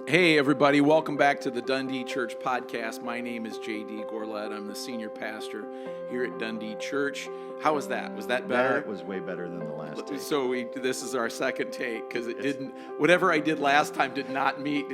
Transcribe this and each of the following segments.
Hey everybody, welcome back to the Dundee Church Podcast. My name is J.D. Gorlet. I'm the senior pastor here at Dundee Church. How was that? Was that better? That was way better than the last take. So this is our second take because whatever I did last time did not meet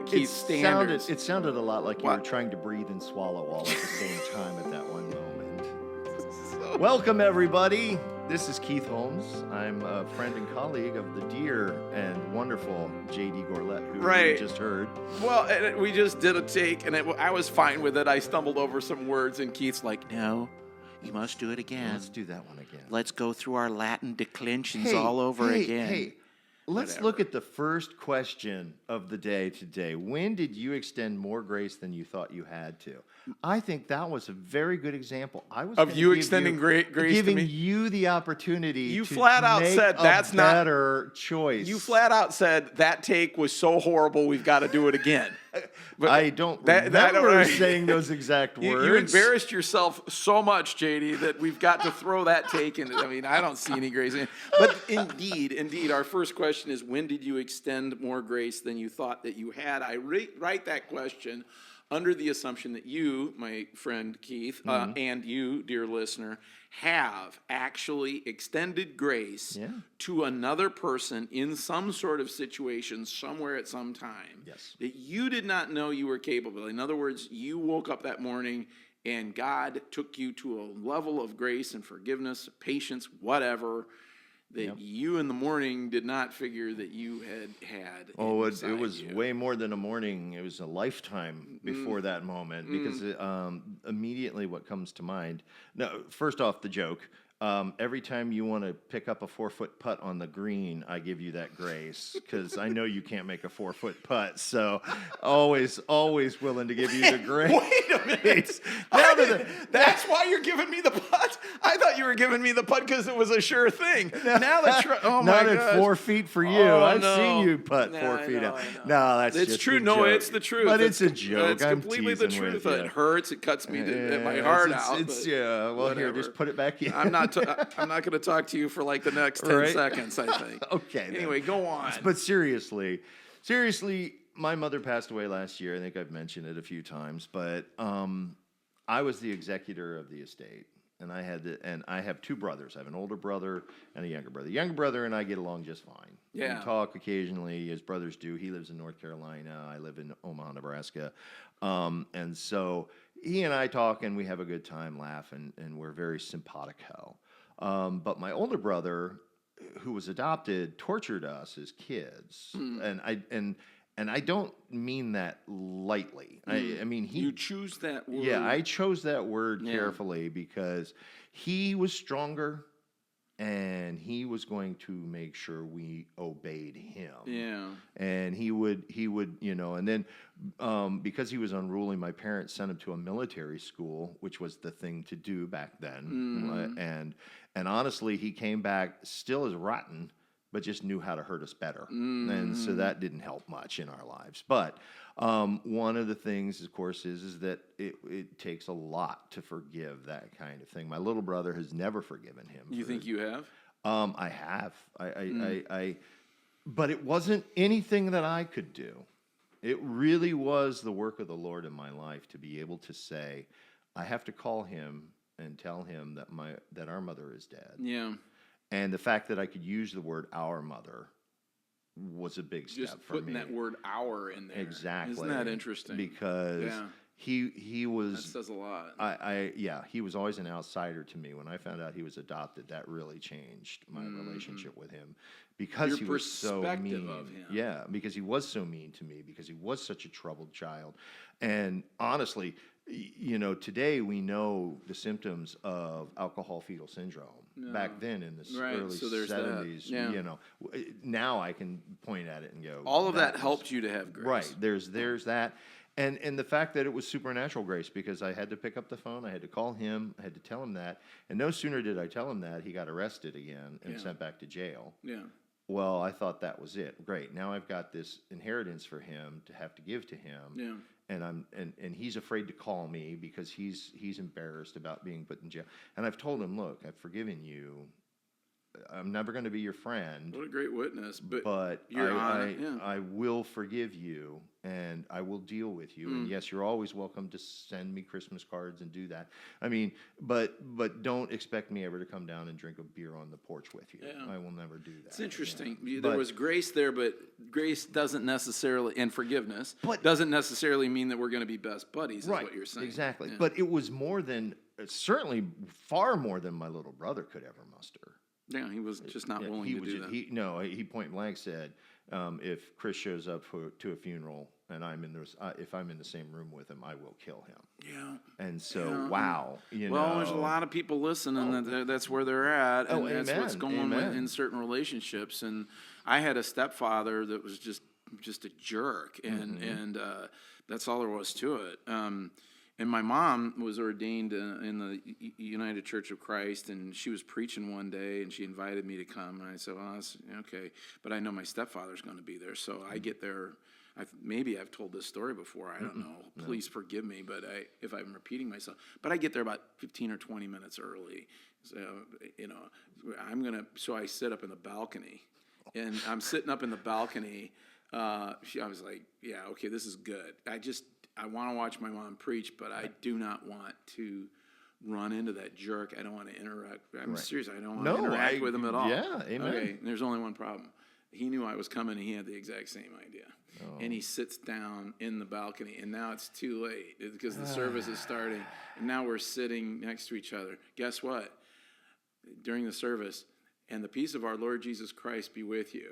Keith's standards. It sounded a lot like you were trying to breathe and swallow all at the same time at that one moment. Welcome everybody. This is Keith Holmes. I'm a friend and colleague of the dear and wonderful J.D. Gorlet, who you just heard. Well, we just did a take, and I was fine with it. I stumbled over some words, and Keith's like, no, you must do it again. Let's do that one again. Let's go through our Latin declensions all over again. Hey, let's look at the first question of the day today. When did you extend more grace than you thought you had to? I think that was a very good example. Of you extending grace to me? Giving you the opportunity you flat out make said that's a better choice. You flat out said that take was so horrible we've got to do it again. But I don't remember saying those exact words. You embarrassed yourself so much, JD, that we've got to throw that take in. I mean, I don't see any grace in it. But indeed, our first question is, when did you extend more grace than you thought that you had? I write that question under the assumption that you, my friend Keith, and you, dear listener, have actually extended grace to another person in some sort of situation somewhere at some time that you did not know you were capable. In other words, you woke up that morning and God took you to a level of grace and forgiveness, patience, whatever, that you in the morning did not figure that you had. Oh, it was way more than a morning. It was a lifetime before that moment, because immediately what comes to mind. Now, first off, the joke. Every time you want to pick up a 4-foot putt on the green, I give you that grace, because I know you can't make a 4-foot putt. So always willing to give you the grace. Wait a minute. That's why you're giving me the putt? I thought you were giving me the putt because it was a sure thing. Now that not at 4 feet for you. I've seen you putt 4 feet out. No, that's it's just true. No, it's the truth. But it's a joke. It's completely the truth. It hurts. It cuts me my heart out. Well, here, just put it back in. I'm not going to talk to you for like the next 10 seconds, I think. Okay. Anyway, go on. But seriously, my mother passed away last year. I think I've mentioned it a few times, but I was the executor of the estate, and I have 2 brothers. I have an older brother and a younger brother. The younger brother and I get along just fine. Yeah. We talk occasionally, as brothers do. He lives in North Carolina. I live in Omaha, Nebraska. And so he and I talk, and we have a good time, laugh, and we're very simpatico. But my older brother, who was adopted, tortured us as kids, and I don't mean that lightly. I mean you choose that word. Yeah, I chose that word carefully because he was stronger, and he was going to make sure we obeyed him. Yeah, and he would, and then because he was unruly, my parents sent him to a military school, which was the thing to do back then, and honestly, he came back still as rotten, but just knew how to hurt us better. And so that didn't help much in our lives. But one of the things, of course, is that it takes a lot to forgive that kind of thing. My little brother has never forgiven him. You think you have? I have. But it wasn't anything that I could do. It really was the work of the Lord in my life to be able to say, I have to call him and tell him that our mother is dead. Yeah. And the fact that I could use the word "our mother" was a big step for me. Just putting that word "our" in there. Exactly. Isn't that interesting? Because he was... That says a lot. He was always an outsider to me. When I found out he was adopted, that really changed my relationship with him. Because he was so mean. Of him. Yeah, because he was so mean to me, because he was such a troubled child. And honestly, today we know the symptoms of alcohol fetal syndrome. Back then in the early 70s, now I can point at it and go, all of that helped you to have grace. Right. There's that. And the fact that it was supernatural grace, because I had to pick up the phone, I had to call him, I had to tell him that. And no sooner did I tell him that, he got arrested again and sent back to jail. Yeah. Well, I thought that was it. Great. Now I've got this inheritance for him to have to give to him. Yeah. And he's afraid to call me because he's embarrassed about being put in jail. And I've told him, look, I've forgiven you. I'm never going to be your friend. What a great witness. But I will forgive you, and I will deal with you. And yes, you're always welcome to send me Christmas cards and do that. I mean, but don't expect me ever to come down and drink a beer on the porch with you. Yeah. I will never do that. It's interesting. But There was grace there, but grace doesn't necessarily, and forgiveness, doesn't necessarily mean that we're going to be best buddies, is what you're saying. Exactly. Yeah. But it was more than, certainly far more than my little brother could ever muster. Yeah, he was just not willing to do that. He point blank said, if Chris shows up to a funeral and if I'm in the same room with him, I will kill him. Yeah. And so, wow. Well, there's a lot of people listening that's where they're at, and that's what's going on in certain relationships. And I had a stepfather that was just a jerk, and that's all there was to it. And my mom was ordained in the United Church of Christ, and she was preaching one day, and she invited me to come. And I said, well, that's okay. But I know my stepfather's going to be there. So I get there. Maybe I've told this story before. I don't know. Please forgive me if I'm repeating myself. But I get there about 15 or 20 minutes early. So, so I sit up in the balcony. And I'm sitting up in the balcony. I was like, yeah, okay, this is good. I want to watch my mom preach, but I do not want to run into that jerk. I don't want to interact. I'm serious. I don't want to interact with him at all. Yeah, amen. Okay, there's only one problem. He knew I was coming, and he had the exact same idea. And he sits down in the balcony, and now it's too late because the service is starting, and now we're sitting next to each other. Guess what? During the service, and the peace of our Lord Jesus Christ be with you.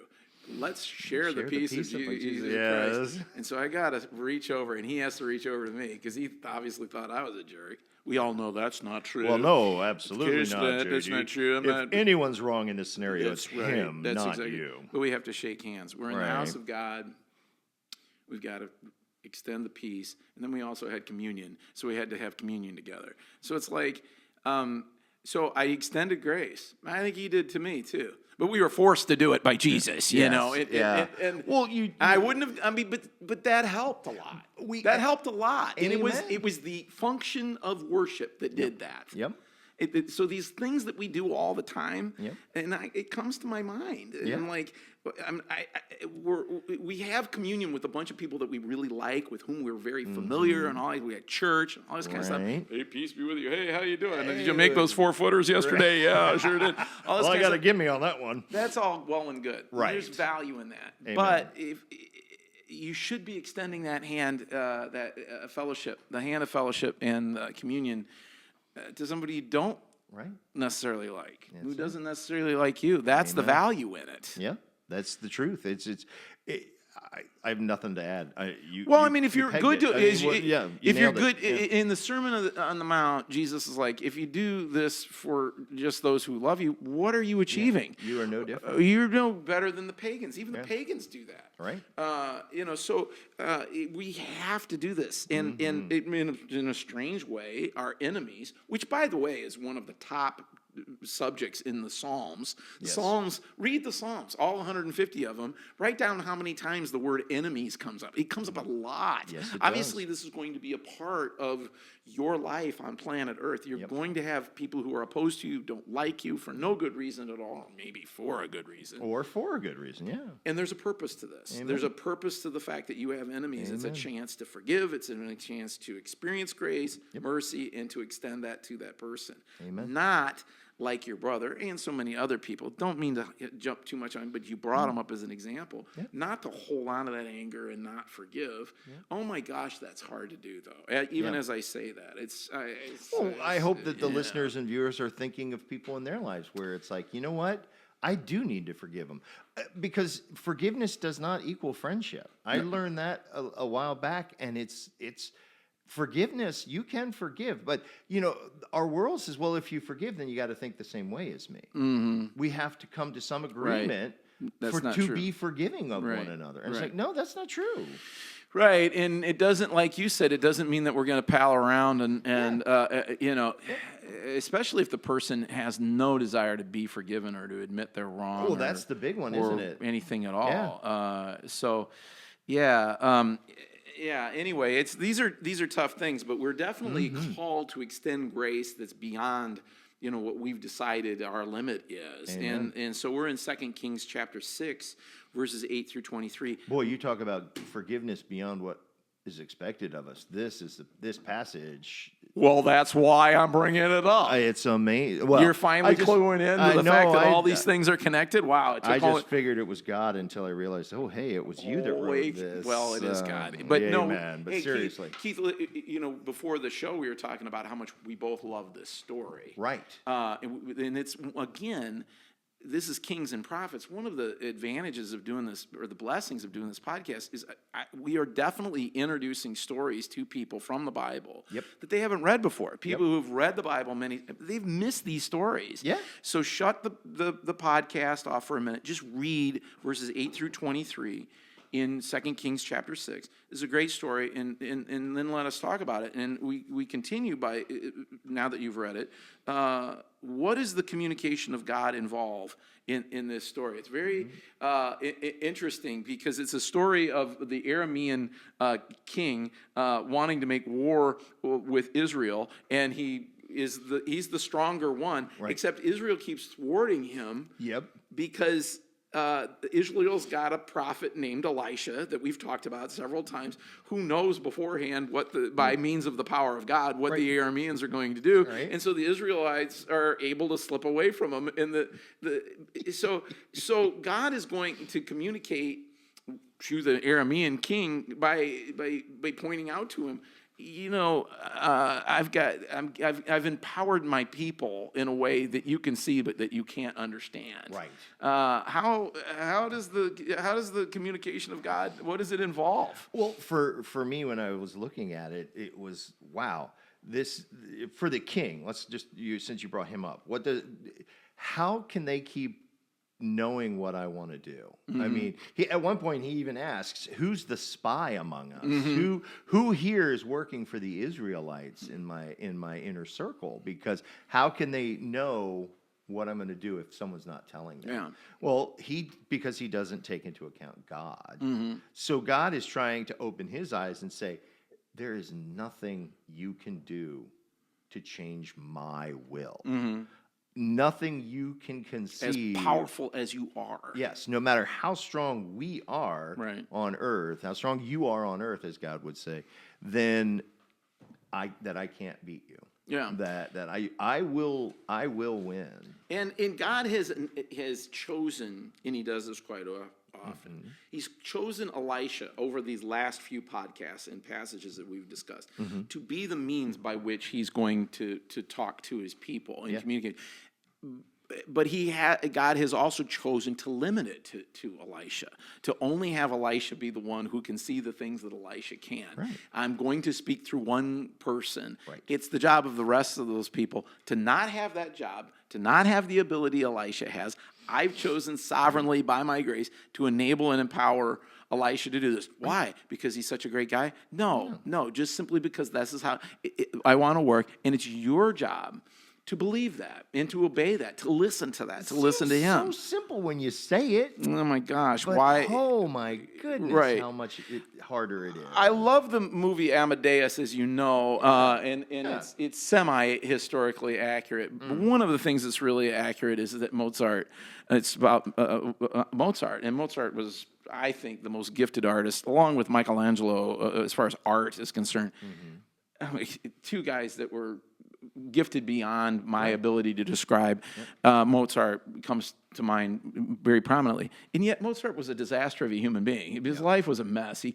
Let's share the peace of Jesus Christ. And so I got to reach over, and he has to reach over to me because he obviously thought I was a jerk. We all know that's not true. Well, no, absolutely not. That's not true. If anyone's wrong in this scenario, it's him, not you. But we have to shake hands. We're in the house of God. We've got to extend the peace. And then we also had communion. So we had to have communion together. So it's like, so I extended grace. I think he did to me too. But we were forced to do it by Jesus, you know. I wouldn't have. I mean, but that helped a lot. That helped a lot, and it was the function of worship that did that. Yep. So these things that we do all the time, and it comes to my mind, and I'm like, we have communion with a bunch of people that we really like, with whom we're very familiar, and all. We had church, and all this kind of stuff. Hey, peace be with you. Hey, how you doing? Did you make those 4-footers yesterday? Yeah, I sure did. All I got to give me on that one. That's all well and good. Right. There's value in that. Amen. But if you should be extending that hand, fellowship, the hand of fellowship and communion, to somebody you don't necessarily like, who doesn't necessarily like you. That's the value in it. Yeah, that's the truth. I have nothing to add. If you're good in the Sermon on the Mount, Jesus is like, if you do this for just those who love you, what are you achieving? You are no different. You're no better than the pagans. Even the pagans do that. Right. So we have to do this. And in a strange way, our enemies, which by the way is one of the top subjects in the Psalms. Psalms, read the Psalms, all 150 of them. Write down how many times the word enemies comes up. It comes up a lot. Yes, it Obviously, does. this is going to be a part of your life on planet Earth. You're going to have people who are opposed to you, don't like you for no good reason at all, maybe for a good reason. Or for a good reason, yeah. And there's a purpose to this. Amen. There's a purpose to the fact that you have enemies. Amen. It's a chance to forgive. It's a chance to experience grace, mercy, and to extend that to that person. Amen. Not like your brother and so many other people. Don't mean to jump too much on, but you brought them up as an example. Not to hold on to that anger and not forgive. Oh my gosh, that's hard to do though. Even as I say that, I hope that the listeners and viewers are thinking of people in their lives where it's like, you know what? I do need to forgive them, because forgiveness does not equal friendship. I learned that a while back, and it's forgiveness. You can forgive, but our world says, well, if you forgive, then you got to think the same way as me. Mm-hmm. We have to come to some agreement to be forgiving of one another. And it's like, no, that's not true. Right, and it doesn't, like you said, it doesn't mean that we're going to pal around and especially if the person has no desire to be forgiven or to admit they're wrong. Well, that's the big one, isn't it? Anything at all. Anyway, these are tough things, but we're definitely called to extend grace that's beyond what we've decided our limit is. Amen. And so we're in 2 Kings chapter 6, verses 8 through 23. Boy, you talk about forgiveness beyond what is expected of us. This passage. Well, that's why I'm bringing it up. It's amazing. Well, You're finally cluing into the fact that all these things are connected? Wow. I just figured it was God until I realized, oh, hey, it was you that wrote this. Well, it is God. But yeah, no, man, but hey, seriously. Keith, before the show, we were talking about how much we both love this story. Right. And it's, again, this is Kings and Prophets. One of the advantages of doing this, or the blessings of doing this podcast, is we are definitely introducing stories to people from the Bible that they haven't read before. People who've read the Bible, they've missed these stories. Yeah. So shut the podcast off for a minute. Just read verses 8 through 23 in 2 Kings chapter 6. It's a great story, and then let us talk about it. And we continue by, now that you've read it, what is the communication of God involved in this story? It's very interesting because it's a story of the Aramean king wanting to make war with Israel, and he's the stronger one, except Israel keeps thwarting him because Israel's got a prophet named Elisha that we've talked about several times, who knows beforehand by means of the power of God what the Arameans are going to do, and so the Israelites are able to slip away from him. And so God is going to communicate to the Aramean king by pointing out to him, I've empowered my people in a way that you can see, but that you can't understand. Right. How does the communication of God, what does it involve? Well, for me, when I was looking at it, it was, wow, this, for the king, since you brought him up, how can they keep knowing what I want to do? I mean, at one point he even asks, who's the spy among us? Who here is working for the Israelites in my inner circle? Because how can they know what I'm going to do if someone's not telling them? Yeah. Well, because he doesn't take into account God. So God is trying to open his eyes and say, there is nothing you can do to change my will. Nothing you can conceive. As powerful as you are. Yes, no matter how strong we are on earth, how strong you are on earth, as God would say, then I can't beat you. Yeah. That I will win. And God has chosen, and he does this quite often. He's chosen Elisha over these last few podcasts and passages that we've discussed to be the means by which he's going to talk to his people and communicate. But God has also chosen to limit it to Elisha, to only have Elisha be the one who can see the things that Elisha can. Right. I'm going to speak through one person. Right. It's the job of the rest of those people to not have that job, to not have the ability Elisha has. I've chosen sovereignly by my grace to enable and empower Elisha to do this. Why? Because he's such a great guy? No, just simply because this is how I want to work, and it's your job to believe that and to obey that, to listen to that, to listen to him. So simple when you say it. Oh my gosh, but why? Oh my goodness, how much harder it is. I love the movie Amadeus, as you know, and it's semi-historically accurate. But one of the things that's really accurate is that Mozart. It's about Mozart, and Mozart was, I think, the most gifted artist, along with Michelangelo, as far as art is concerned. I mean, two guys that were gifted beyond my ability to describe. Mozart comes to mind very prominently. And yet Mozart was a disaster of a human being. His life was a mess. He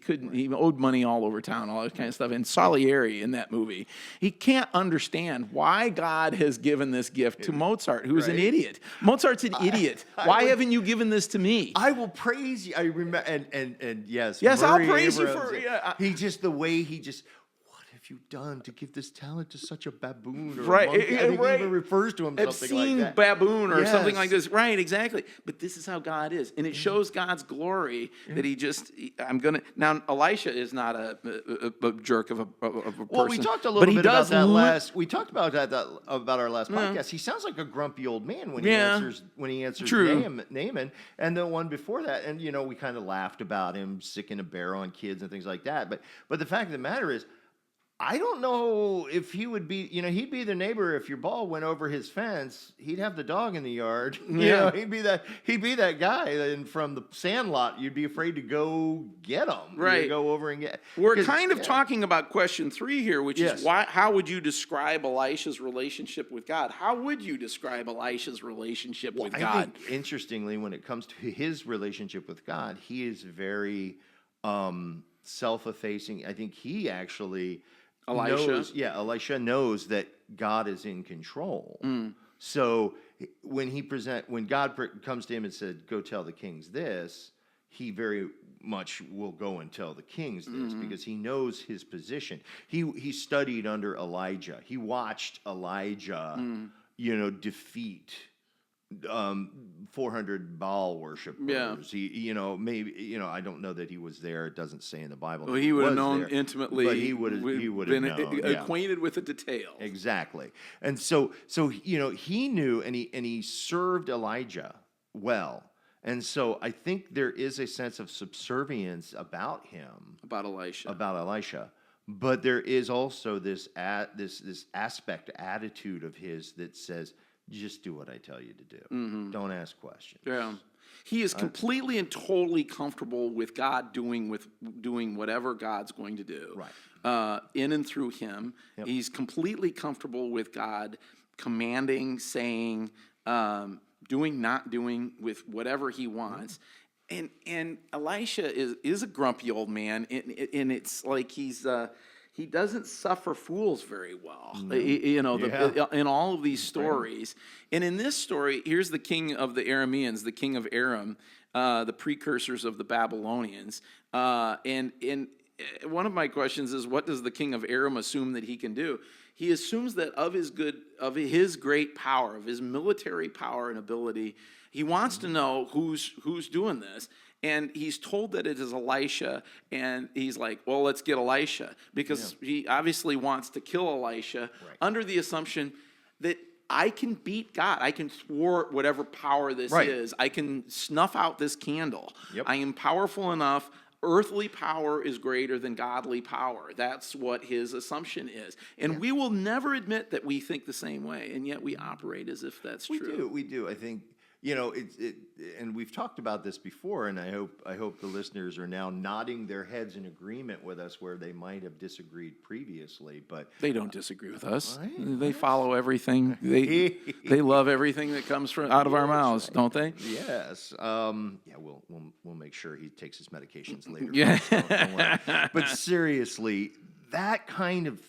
owed money all over town, all that kind of stuff. And Salieri in that movie, he can't understand why God has given this gift to Mozart, who's an idiot. Mozart's an idiot. Why haven't you given this to me? I will praise you. I remember, and yes, I'll praise you for, he just, the way he just, you done to give this talent to such a baboon? Or right, monkey? I think he even refers to him something like that. Baboon or something like this. Right, exactly. But this is how God is, and it shows God's glory that Now, Elisha is not a jerk of a person. Well, we talked a little bit about that we talked about about our last podcast. He sounds like a grumpy old man when he answers Naaman, and the one before that. And we kind of laughed about him sicking a barrel on kids and things like that. But the fact of the matter is, I don't know if he would be, he'd be the neighbor if your ball went over his fence. He'd have the dog in the yard. Yeah. He'd be that guy. And from the sandlot, you'd be afraid to go get him. Right. Go over and get. We're kind of talking about question 3 here, which Yes. is how would you describe Elisha's relationship with God? How would you describe Elisha's relationship with I God? think, interestingly, when it comes to his relationship with God, he is very self-effacing. I think he actually Elisha knows that God is in control. So when God comes to him and said, "Go tell the kings this," he very much will go and tell the kings this because he knows his position. He studied under Elijah. He watched Elijah, defeat 400 Baal worshipers. Yeah. He, maybe, I don't know that he was there. It doesn't say in the Bible. Well, he would have known there, intimately. but he would have been known. Yeah. acquainted with the details. Exactly. And so he knew, and he served Elijah well. And so I think there is a sense of subservience about him, About Elisha. But there is also this attitude of his that says, just do what I tell you to do. Don't ask questions. Yeah. He is completely and totally comfortable with God doing whatever God's going to do. Right. In and through him. Yep. He's completely comfortable with God commanding, saying, doing, not doing, with whatever he wants. And Elisha is a grumpy old man, and it's like he doesn't suffer fools very well, in all of these stories. And in this story, here's the king of the Arameans, the king of Aram, the precursors of the Babylonians. And one of my questions is, what does the king of Aram assume that he can do? He assumes that of his great power, of his military power and ability, he wants to know who's doing this. And he's told that it is Elisha, and he's like, well, let's get Elisha, because he obviously wants to kill Elisha under the assumption that I can beat God. I can thwart whatever power this is. I can snuff out this candle. Yep. I am powerful enough. Earthly power is greater than godly power. That's what his assumption is. And we will never admit that we think the same way, and yet we operate as if that's true. We do. I think, and we've talked about this before, and I hope the listeners are now nodding their heads in agreement with us where they might have disagreed previously, but they don't disley with us. They follow everything. They love everything that comes out of our mouths, don't they? Yes. We'll make sure he takes his medications later. Yeah. Don't worry. But seriously, that kind of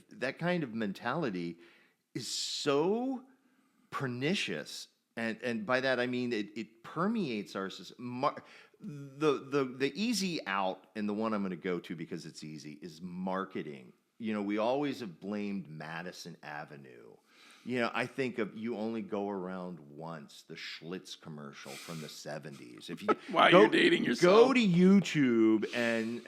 mentality is so pernicious. And by that I mean it permeates our system. The easy out, and the one I'm going to go to because it's easy, is marketing. We always have blamed Madison Avenue. I think of You Only Go Around Once, the Schlitz commercial from the 70s. If you you're dating yourself, go to YouTube and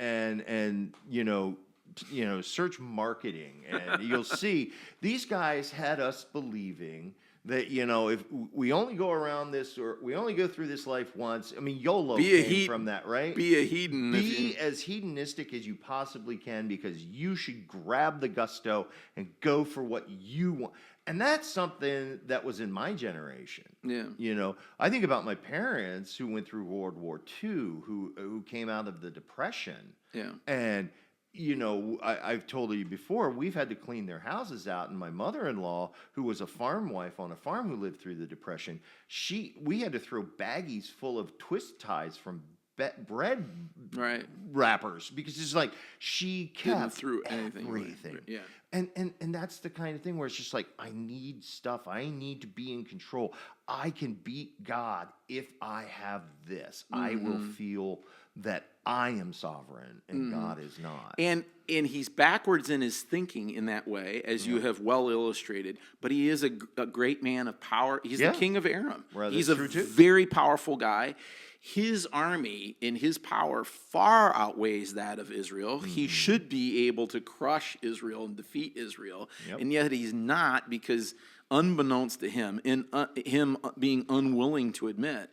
search marketing, and you'll see these guys had us believing that, if we only go around this, or we only go through this life once. I mean, YOLO came from that, right? Be a hedon. Be as hedonistic as you possibly can, because you should grab the gusto and go for what you want. And that's something that was in my generation. Yeah. I think about my parents who went through World War II, who came out of the Depression. Yeah. And I've told you before, we've had to clean their houses out, and my mother-in-law, who was a farm wife on a farm who lived through the Depression, we had to throw baggies full of twist ties from bread wrappers, because it's like she kept through everything. Yeah. And that's the kind of thing where it's just like, I need stuff. I need to be in control. I can beat God if I have this. I will feel that I am sovereign and God is not. And he's backwards in his thinking in that way, as you have well illustrated. But he is a great man of power. He's the king of Aram. He's a very powerful guy. His army and his power far outweighs that of Israel. He should be able to crush Israel and defeat Israel. And yet he's not, because unbeknownst to him, and him being unwilling to admit,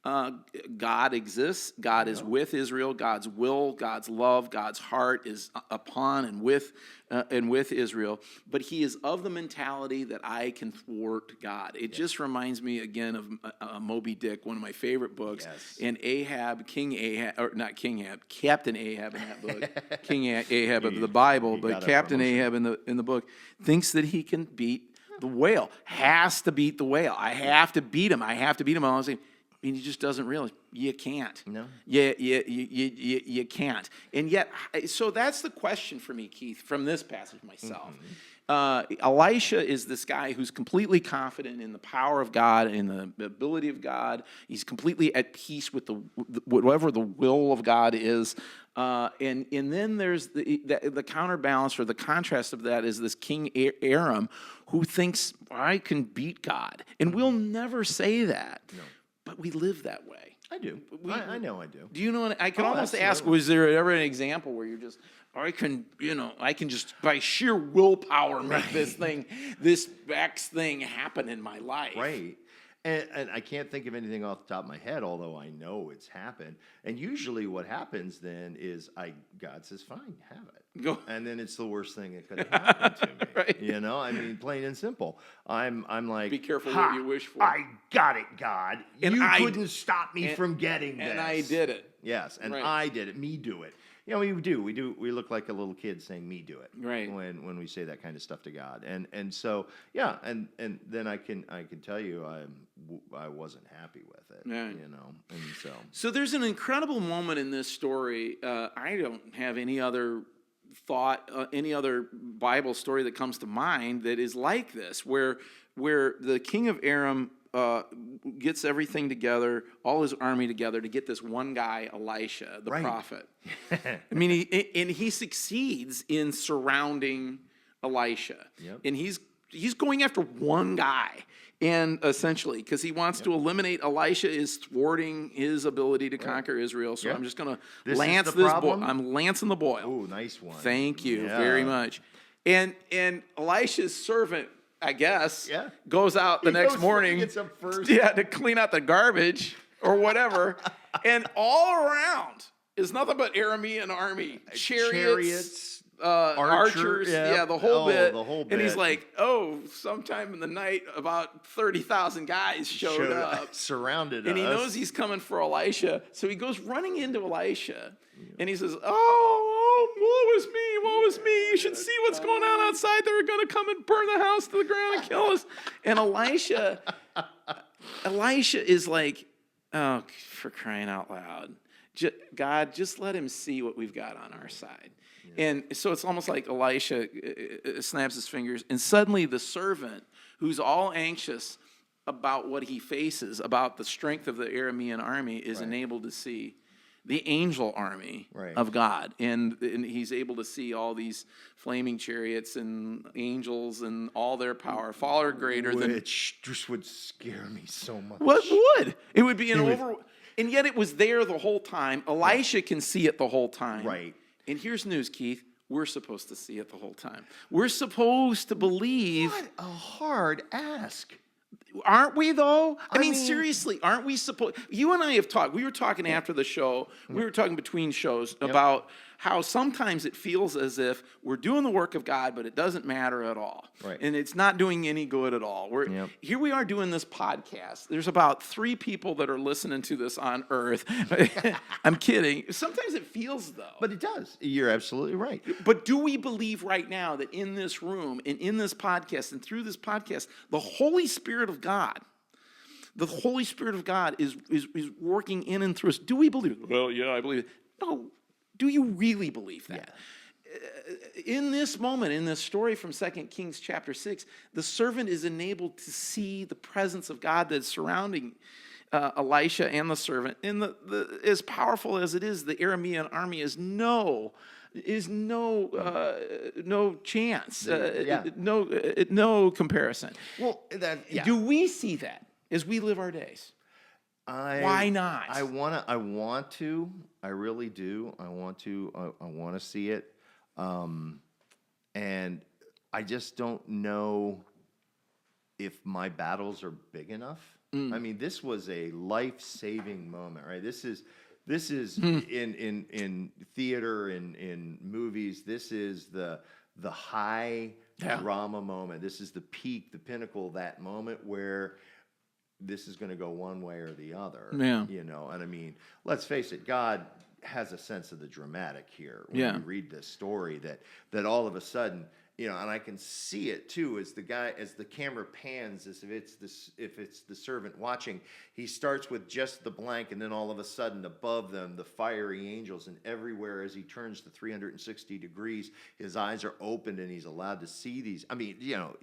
God exists. God is with Israel. God's will, God's love, God's heart is upon and with Israel. But he is of the mentality that I can thwart God. It just reminds me again of Moby Dick, one of my favorite books. Yes. And Ahab, King Ahab, or not King Ahab, Captain Ahab in that book, King Ahab of the Bible, but Captain Ahab in the book thinks that he can beat the whale. Has to beat the whale. I have to beat him. I have to beat him. I was saying, and he just doesn't realize you can't. No. You can't. And yet, so that's the question for me, Keith, from this passage myself. Elisha is this guy who's completely confident in the power of God and the ability of God. He's completely at peace with whatever the will of God is. And then there's the counterbalance or the contrast of that is this King Aram who thinks, I can beat God. And we'll never say that. No. But we live that way. I do. I know I do. Do you know? I can almost absolutely. ask: was there ever an example where you're just, I can just by sheer willpower make this X thing happen in my life? Right. And I can't think of anything off the top of my head, although I know it's happened. And usually, what happens then is God says, "Fine, have it." Go. And then it's the worst thing that could have happened to me. Right. You know, I mean, plain and simple. I'm like, be careful what you wish for. I got it, God. And you couldn't stop me from getting this. And I did it. Yes, and right. I did it. Me do it. You know, we look like a little kid saying "me do it" right when we say that kind of stuff to God, and so yeah, and then I can tell you I wasn't happy with it, right. You know, and so there's an incredible moment in this story. I don't have any other thought, any other Bible story that comes to mind that is like this, where the king of Aram gets everything together, all his army together to get this one guy, Elisha, the prophet. I mean, he succeeds in surrounding Elisha. Yep. And he's going after one guy. And essentially, because he wants to eliminate, Elisha is thwarting his ability to conquer Israel. So I'm just going to lance this boil. I'm lancing the boil. Oh, nice one. Thank you very much. And Elisha's servant, I guess, goes out the next morning to clean out the garbage or whatever. And all around is nothing but Aramean army. Chariots, archers, the whole bit. And he's like, sometime in the night, about 30,000 guys showed up. Surrounded and us. he knows he's coming for Elisha. So he goes running into Elisha. And he says, woe is me. You should see what's going on outside. They're going to come and burn the house to the ground and kill us. And Elisha is like, oh, for crying out loud. God, just let him see what we've got on our side. Yeah. And so it's almost like Elisha snaps his fingers, and suddenly the servant, who's all anxious about what he faces, about the strength of the Aramean army, is enabled to see the angel army of God. And he's able to see all these flaming chariots and angels and all their power, far greater than... Which just would scare me so much. What would? It would be and yet it was there the whole time. Elisha can see it the whole time. Right. And here's news, Keith. We're supposed to see it the whole time. We're supposed to believe... What a hard ask. Aren't we, though? I mean, seriously, aren't we supposed... You and I have talked. We were talking after the show. We were talking between shows about how sometimes it feels as if we're doing the work of God, but it doesn't matter at all. Right. And it's not doing any good at all. Here we are doing this podcast. There's about 3 people that are listening to this on Earth. I'm kidding. Sometimes it feels, though. But it does. You're absolutely right. But do we believe right now that in this room and in this podcast and through this podcast, the Holy Spirit of God, is working in and through us? Do we believe it? Well, yeah, I believe it. No. Do you really believe that? Yeah. In this moment, in this story from 2 Kings chapter 6, the servant is enabled to see the presence of God that's surrounding Elisha and the servant. And as powerful as it is, the Aramean army is no chance, no comparison. Well, do we see that as we live our days? Why not? I want to. I really do. I want to see it. And I just don't know if my battles are big enough. I mean, this was a life-saving moment, right? This is in theater, in movies. This is the high drama moment. This is the peak, the pinnacle, that moment where this is going to go one way or the other. Yeah. You know, and I mean, let's face it, God has a sense of the dramatic here when you read this story, that all of a sudden, you know, and I can see it too as the camera pans, as if it's the servant watching. He starts with just the blank, and then all of a sudden above them the fiery angels, and everywhere as he turns to 360 degrees, his eyes are opened and he's allowed to see these. I mean, you know,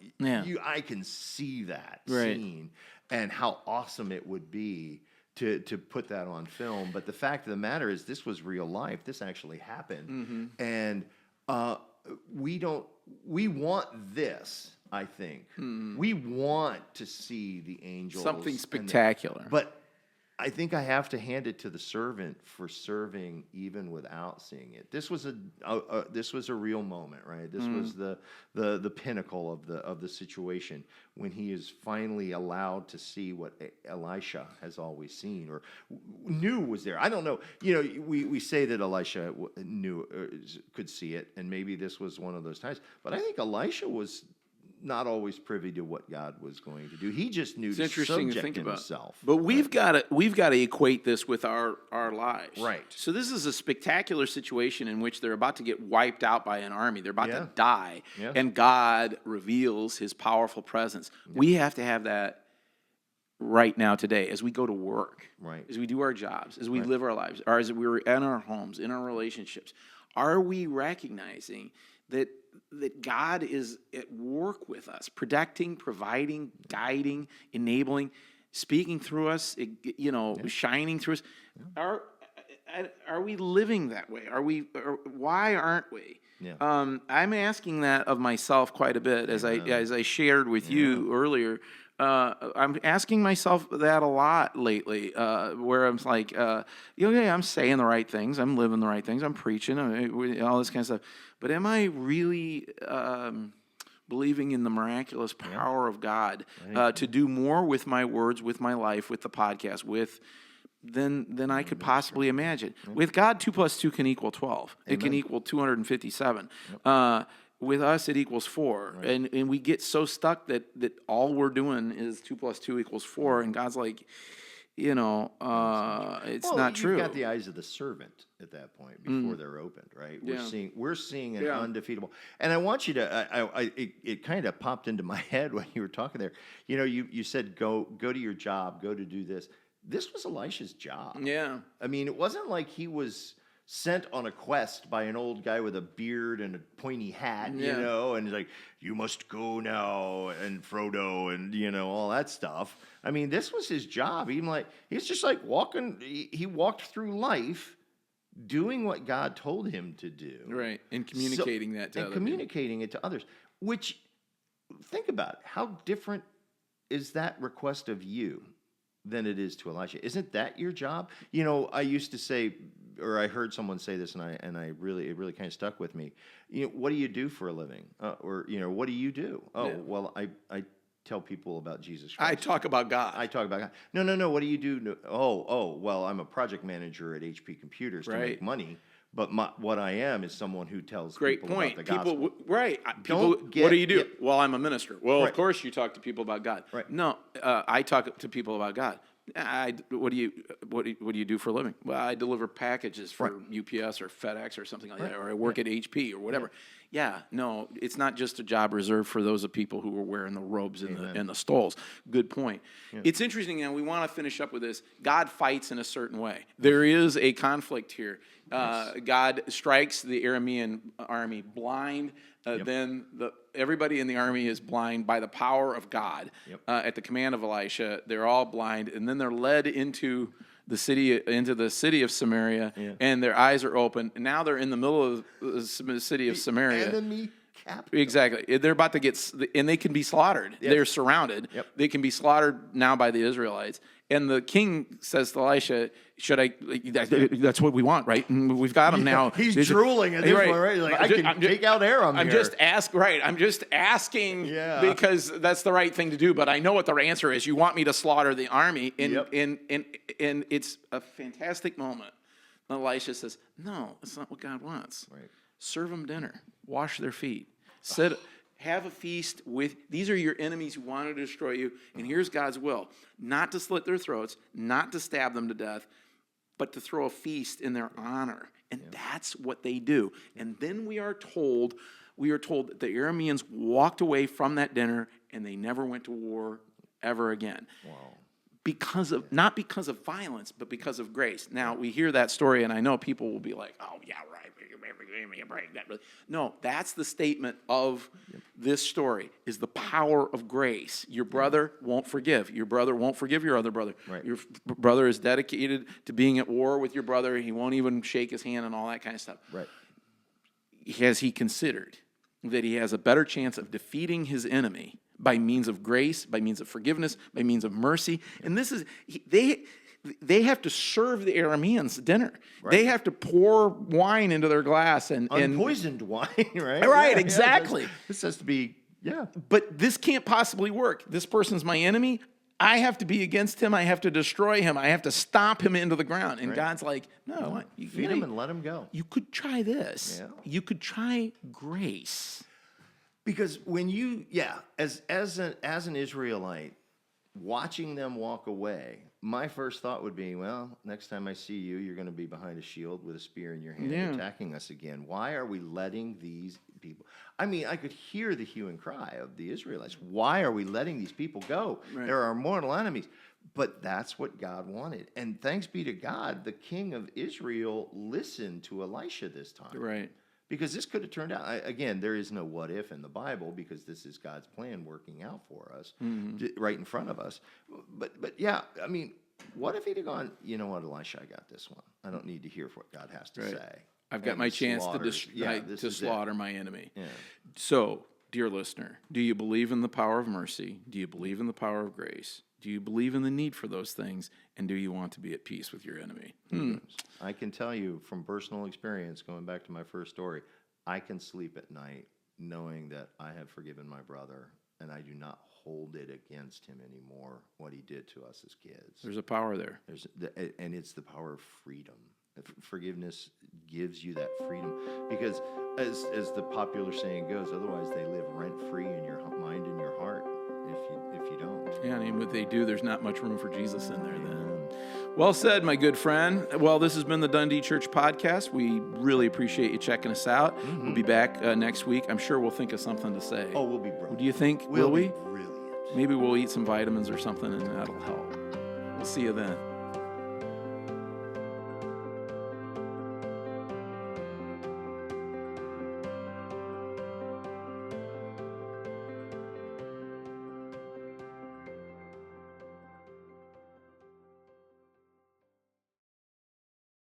I can see that scene and how awesome it would be to put that on film. But the fact of the matter is, this was real life. This actually happened, and we want this, I think. We want to see the angels. Something spectacular. But I think I have to hand it to the servant for serving even without seeing it. This was a real moment, right? This was the pinnacle of the situation when he is finally allowed to see what Elisha has always seen or knew was there. I don't know. You know, we say that Elisha knew, could see it, and maybe this was one of those times. But I think Elisha was not always privy to what God was going to do. He just knew to subject himself. But we've got to equate this with our lives. Right. So this is a spectacular situation in which they're about to get wiped out by an army. They're about to die. Yeah. And God reveals his powerful presence. We have to have that right now today as we go to work, as we do our jobs, as we live our lives, or as we're in our homes, in our relationships. Are we recognizing that God is at work with us, protecting, providing, guiding, enabling, speaking through us, shining through us? Are we living that way? Why aren't we? Yeah. I'm asking that of myself quite a bit, as I shared with you earlier. I'm asking myself that a lot lately, where I'm like, I'm saying the right things, I'm living the right things, I'm preaching, all this kind of stuff. But am I really believing in the miraculous power of God to do more with my words, with my life, with the podcast, than I could possibly imagine? With God, 2 + 2 can equal 12. Amen. It can equal 257. With us, it equals 4. Right. And we get so stuck that all we're doing is 2 + 2 = 4. And God's like, it's not true. You've got the eyes of the servant at that point before they're opened, right? We're seeing an undefeatable. And I want you to, it kind of popped into my head when you were talking there. You know, you said, go to your job, go to do this. This was Elisha's job. Yeah. I mean, it wasn't like he was sent on a quest by an old guy with a beard and a pointy hat, you know, and he's like, you must go now, and Frodo, and, all that stuff. I mean, this was his job. He's just like walking, he walked through life doing what God told him to do. Right, and communicating that to others. And communicating it to others, which, think about it, how different is that request of you than it is to Elisha? Isn't that your job? You know, I used to say, or I heard someone say this, and it really kind of stuck with me. You know, what do you do for a living? What do you do? Oh, well, I tell people about Jesus Christ. I talk about God. I talk about God. No. What do you do? Well, I'm a project manager at HP Computers to make money. But what I am is someone who tells people about the gospel. What do you do? Well, I'm a minister. Well, of course you talk to people about God. Right. No, I talk to people about God. What do you do for a living? Well, I deliver packages for UPS or FedEx or something like that, or I work at HP or whatever. Yeah, no, it's not just a job reserved for those of people who are wearing the robes and the stoles. Good point. Yeah. It's interesting, and we want to finish up with this. God fights in a certain way. There is a conflict here. God strikes the Aramean army blind. Then everybody in the army is blind by the power of God. At the command of Elisha, they're all blind, and then they're led into the city of Samaria, and their eyes are open. And now they're in the middle of the city of Samaria. Enemy capital. Exactly. They're about to and they can be slaughtered. Yes. They're surrounded. They can be slaughtered now by the Israelites. And the king says to Elisha, That's what we want, right? And we've got him now. He's drooling at this point, right? He's like, I can take out Aram here. I'm just asking because that's the right thing to do. But I know what the answer is. You want me to slaughter the army, and it's a fantastic moment. Elisha says, "No, that's not what God wants. Right. Serve them dinner, wash their feet, have a feast with. These are your enemies who want to destroy you, and here's God's will: not to slit their throats, not to stab them to death, but to throw a feast in their honor." And that's what they do. And then we are told that the Arameans walked away from that dinner, and they never went to war ever again. Wow. Not because of violence, but because of grace. Now, we hear that story, and I know people will be like, "Oh, yeah, right. No, that's the statement of this story, is the power of grace. Your brother won't forgive. Your brother won't forgive your other brother. Right. Your brother is dedicated to being at war with your brother. He won't even shake his hand and all that kind of stuff. Right. Has he considered that he has a better chance of defeating his enemy by means of grace, by means of forgiveness, by means of mercy? And this is, they have to serve the Arameans dinner. Right. They have to pour wine into their glass and unpoisoned wine, right? Right, exactly. This has to be, But this can't possibly work. This person's my enemy. I have to be against him. I have to destroy him. I have to stomp him into the ground. And God's like, no, you feed him and let him go. You could try this. Yeah. You could try grace. Because when you, as an Israelite, watching them walk away, my first thought would be, well, next time I see you, you're going to be behind a shield with a spear in your hand attacking us again. Why are we letting these people? I mean, I could hear the hue and cry of the Israelites. Why are we letting these people go? Right. They're our mortal enemies. But that's what God wanted. And thanks be to God, the king of Israel listened to Elisha this time. Right. Because this could have turned out, again, there is no what if in the Bible, because this is God's plan working out for us, right in front of us. But yeah, I mean, what if he'd have gone, you know what, Elisha, I got this one. I don't need to hear what God has to say. I've got my chance to slaughter my enemy. Yeah. So, dear listener, do you believe in the power of mercy? Do you believe in the power of grace? Do you believe in the need for those things? And do you want to be at peace with your enemy? I can tell you from personal experience, going back to my first story, I can sleep at night knowing that I have forgiven my brother and I do not hold it against him anymore, what he did to us as kids. There's a power there. And it's the power of freedom. Forgiveness gives you that freedom because, as the popular saying goes, otherwise they live rent-free in your mind and your heart if you don't. Yeah, I mean, what they do, there's not much room for Jesus in there then. Well said, my good friend. Well, this has been the Dundee Church Podcast. We really appreciate you checking us out. We'll be back next week. I'm sure we'll think of something to say. Oh, we'll be brilliant. Do you think? Will we? Brilliant. Maybe we'll eat some vitamins or something, and that'll help. We'll see you then.